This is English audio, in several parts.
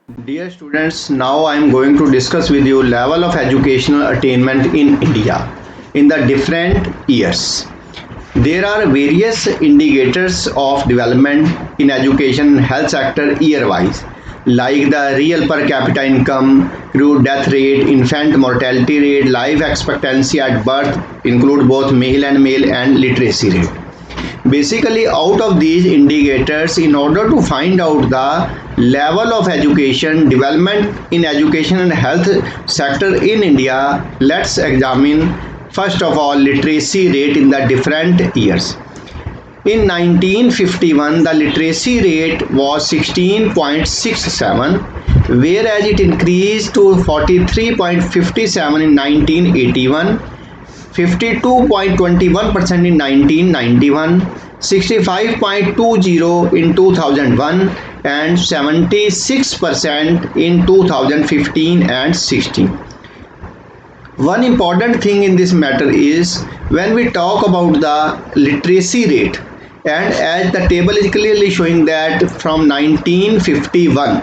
Dear students, now I am going to discuss with you level of educational attainment in India in the different years. There are various indicators of development in education and health sector year-wise, like the real per capita income, crude death rate, infant mortality rate, life expectancy at birth, include both male, and literacy rate. Basically, out of these indicators, in order to find out the level of education development in education and health sector in India, let's examine first of all literacy rate in the different years. In 1951, the literacy rate was 16.67, whereas it increased to 43.57 in 1981, 52.21% in 1991, 65.20 in 2001, and 76% in 2015 and 16. One important thing in this matter is when we talk about the literacy rate, and as the table is clearly showing that from 1951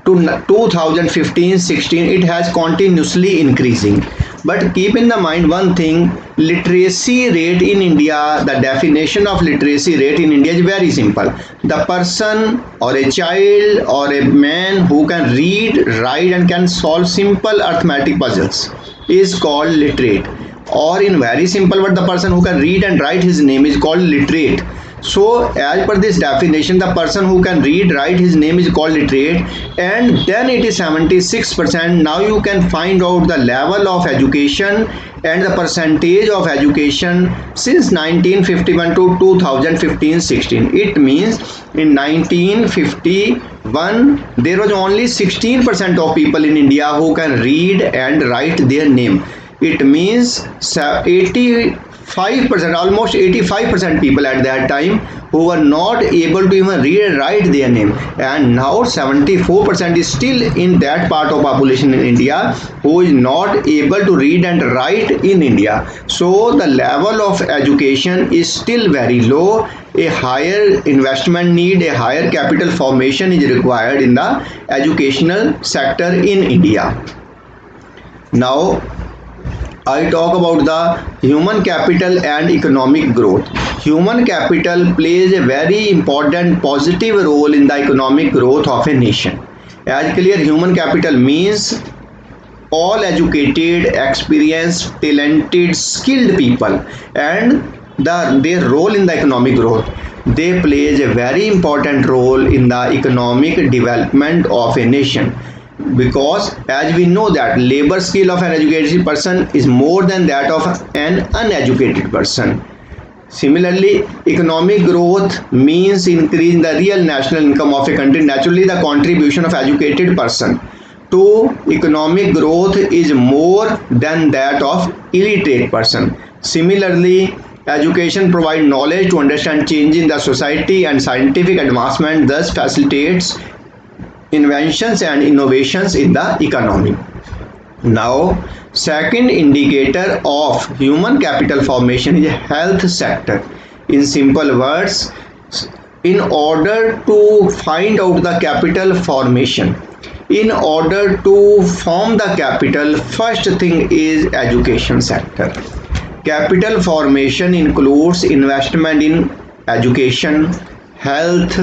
to 2015-16 it has continuously increasing. But keep in the mind one thing, literacy rate in India, the definition of literacy rate in India is very simple. The person or a child or a man who can read, write and can solve simple arithmetic puzzles is called literate, or in very simple word, the person who can read and write his name is called literate. So as per this definition, the person who can read, write his name is called literate, and then it is 76%. Now you can find out the level of education and the percentage of education since 1951 to 2015-16. It means in 1951 there was only 16% of people in India who can read and write their name. It means 85%, almost 85% people at that time who were not able to even read and write their name, and now 74% is still in that part of population in India who is not able to read and write in India. So the level of education is still very low. A higher investment need, a higher capital formation is required in the educational sector in India. Now I talk about the human capital and economic growth. Human capital plays a very important positive role in the economic growth of a nation. As clear, human capital means all educated, experienced, talented, skilled people, and their role in the economic growth. They plays a very important role in the economic development of a nation, because as we know that labor skill of an educated person is more than that of an uneducated person. Similarly, economic growth means increase in the real national income of a country. Naturally, the contribution of educated person to economic growth is more than that of illiterate person. Similarly, education provides knowledge to understand change in the society, and scientific advancement thus facilitates inventions and innovations in the economy. Now, second indicator of human capital formation is health sector. In simple words, in order to find out the capital formation, in order to form the capital, first thing is education sector. Capital formation includes investment in education, health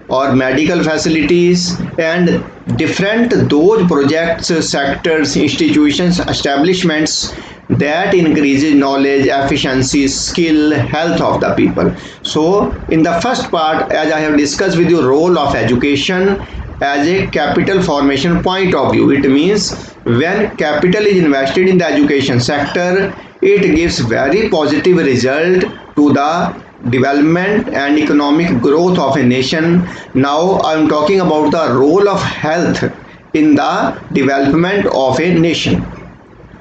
or medical facilities, and different those projects, sectors, institutions, establishments that increases knowledge, efficiency, skill, health of the people. So in the first part, as I have discussed with you, role of education as a capital formation point of view, it means when capital is invested in the education sector, it gives very positive result to the development and economic growth of a nation. Now I am talking about the role of health in the development of a nation.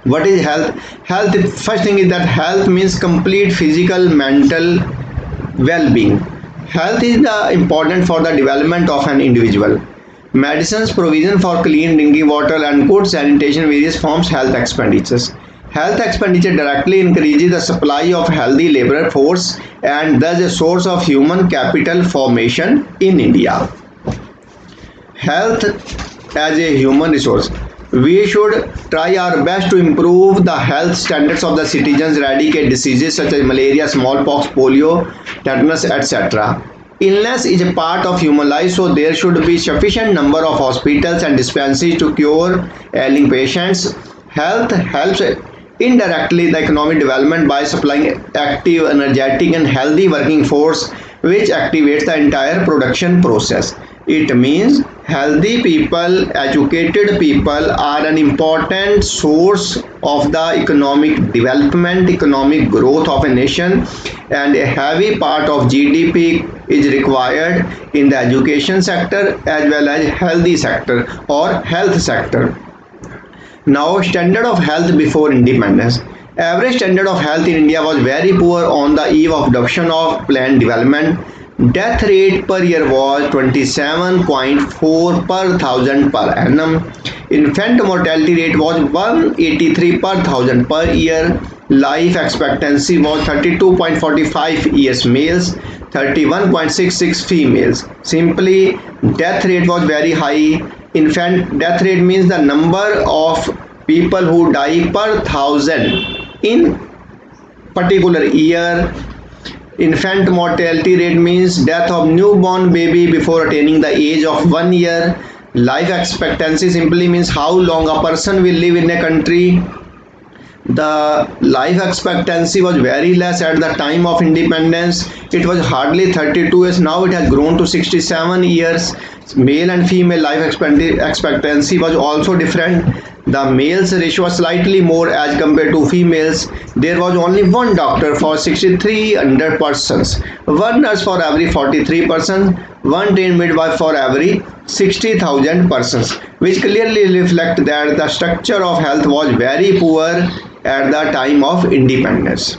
What is health? Health, first thing is that health means complete physical, mental well-being. Health is important for the development of an individual. Medicines, provision for clean drinking water and good sanitation, various forms health expenditures. Health expenditure directly increases the supply of healthy labor force and thus a source of human capital formation in India. Health as a human resource. We should try our best to improve the health standards of the citizens, eradicate diseases such as malaria, smallpox, polio, tetanus, etc. Illness is a part of human life, so there should be sufficient number of hospitals and dispensaries to cure ailing patients. Health helps indirectly the economic development by supplying active, energetic and healthy working force which activates the entire production process. It means healthy people, educated people are an important source of the economic development, economic growth of a nation, and a heavy part of GDP is required in the education sector as well as healthy sector or health sector. Now, standard of health before independence. Average standard of health in India was very poor on the eve of adoption of planned development. Death rate per year was 27.4 per thousand per annum. Infant mortality rate was 183 per thousand per year. Life expectancy was 32.45 years males, 31.66 females. Simply, death rate was very high. Infant death rate means the number of people who die per thousand in particular year. Infant mortality rate means death of newborn baby before attaining the age of 1 year. Life expectancy simply means how long a person will live in a country. The life expectancy was very less at the time of independence. It was hardly 32 years. Now it has grown to 67 years. Male and female life expectancy was also different. The males ratio was slightly more as compared to females. There was only one doctor for 6,300 persons, one nurse for every 43 persons, one trained midwife for every 60,000 persons, which clearly reflect that the structure of health was very poor at the time of independence.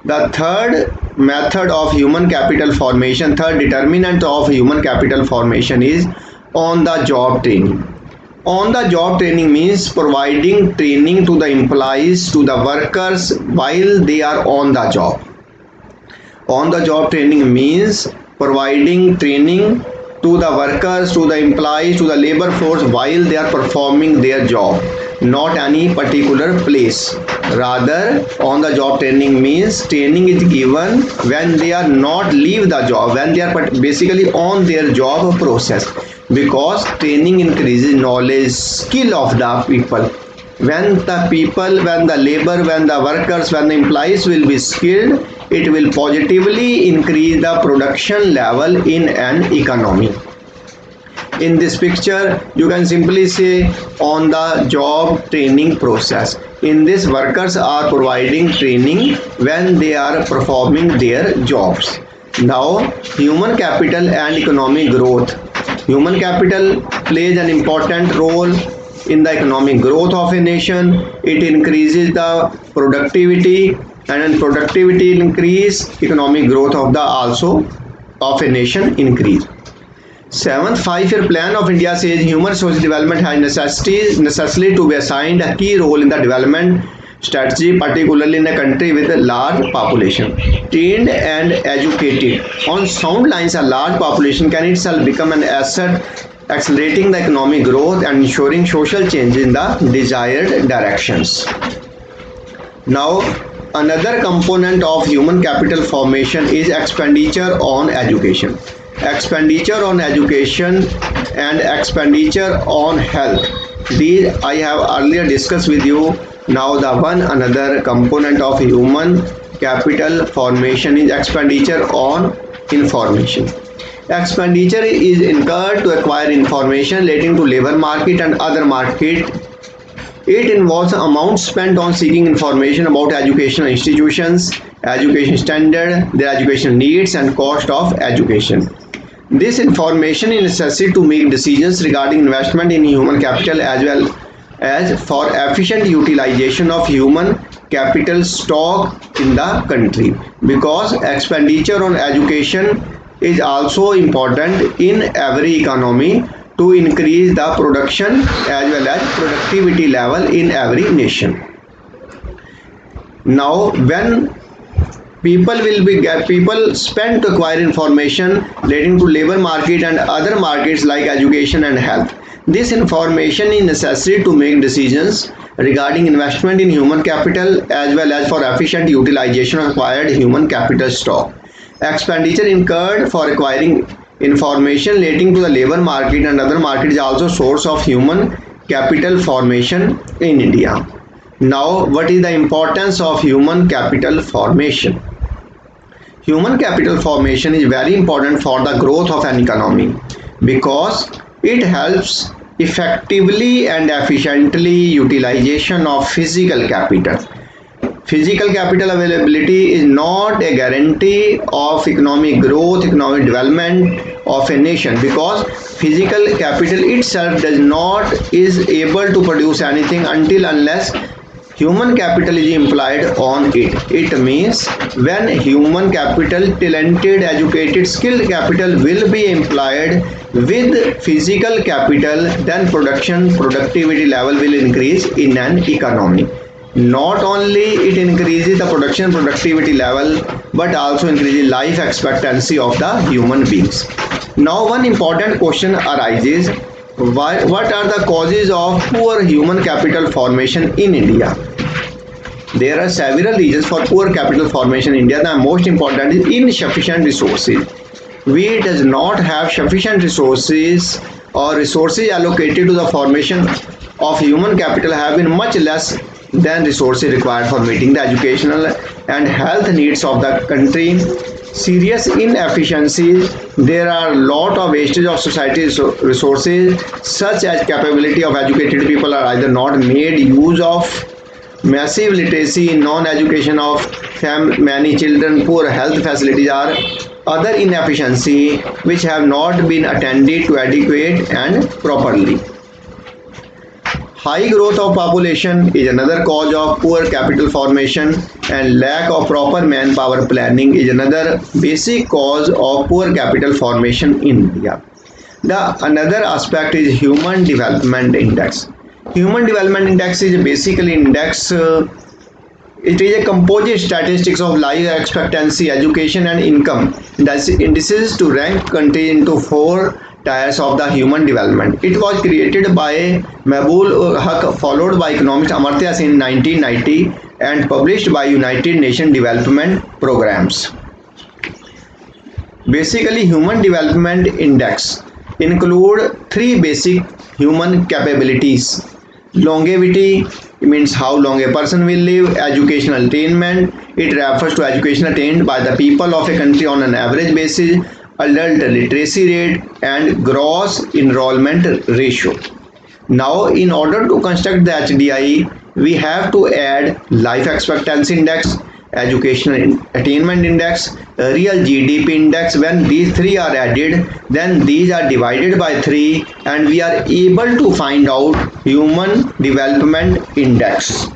The third method of human capital formation, third determinant of human capital formation is on the job training. On the job training means providing training to the employees, to the workers while they are on the job. On the job training means providing training to the workers, to the employees, to the labor force while they are performing their job, not any particular place. Rather, on the job training means training is given when they are not leave the job, when they are basically on their job process, because training increases knowledge, skill of the people. When the people, when the labor, when the workers, when the employees will be skilled, it will positively increase the production level in an economy. In this picture, you can simply say on the job training process. In this, workers are providing training when they are performing their jobs. Now, human capital and economic growth. Human capital plays an important role in the economic growth of a nation. It increases the productivity, and when productivity increase, economic growth of the also of a nation increase. Seventh five-year plan of India says human resource development has necessarily to be assigned a key role in the development strategy, particularly in a country with a large population. Trained and educated on sound lines, a large population can itself become an asset, accelerating the economic growth and ensuring social change in the desired directions. Now, another component of human capital formation is expenditure on education. Expenditure on education and expenditure on health. These I have earlier discussed with you. Now the one another component of human capital formation is expenditure on information. Expenditure is incurred to acquire information relating to labor market and other market. It involves amounts spent on seeking information about educational institutions, education standard, their educational needs and cost of education. This information is necessary to make decisions regarding investment in human capital as well as for efficient utilization of human capital stock in the country, because expenditure on education is also important in every economy to increase the production as well as productivity level in every nation. Now, when people spend to acquire information relating to labor market and other markets like education and health, This information is necessary to make decisions regarding investment in human capital as well as for efficient utilization of acquired human capital stock. Expenditure incurred for acquiring information relating to the labor market and other markets is also source of human capital formation in India. Now, what is the importance of human capital formation? Human capital formation is very important for the growth of an economy because it helps effectively and efficiently utilization of physical capital. Physical capital availability is not a guarantee of economic growth, economic development of a nation because physical capital itself does not is able to produce anything until unless human capital is implied on it. It means when human capital, talented, educated, skilled capital will be implied with physical capital, then productivity level will increase in an economy. Not only it increases the production productivity level but also increases life expectancy of the human beings. Now one important question arises, what are the causes of poor human capital formation in India? There are several reasons for poor capital formation in India. The most important is insufficient resources. We does not have sufficient resources or resources allocated to the formation of human capital have been much less than resources required for meeting the educational and health needs of the country. Serious inefficiencies. There are a lot of wastage of society's resources such as capability of educated people are either not made use of, massive literacy, non-education of many children, poor health facilities are other inefficiency which have not been attended to adequate and properly. High growth of population is another cause of poor capital formation, and lack of proper manpower planning is another basic cause of poor capital formation in India. The another aspect is Human Development Index. Human Development Index is basically index. It is a composite statistics of life expectancy, education, and income. Indices to rank country into four tiers of the human development. It was created by Mabul Haq, followed by economist Amartya Sen in 1990, and published by United Nations Development Programs. Basically, Human Development Index include three basic human capabilities. Longevity means how long a person will live. Educational attainment, it refers to education attained by the people of a country on an average basis. Adult literacy rate and gross enrollment ratio. Now in order to construct the HDI, we have to add life expectancy index, educational attainment index, real GDP index. When these three are added, then these are divided by 3 and we are able to find out human development index.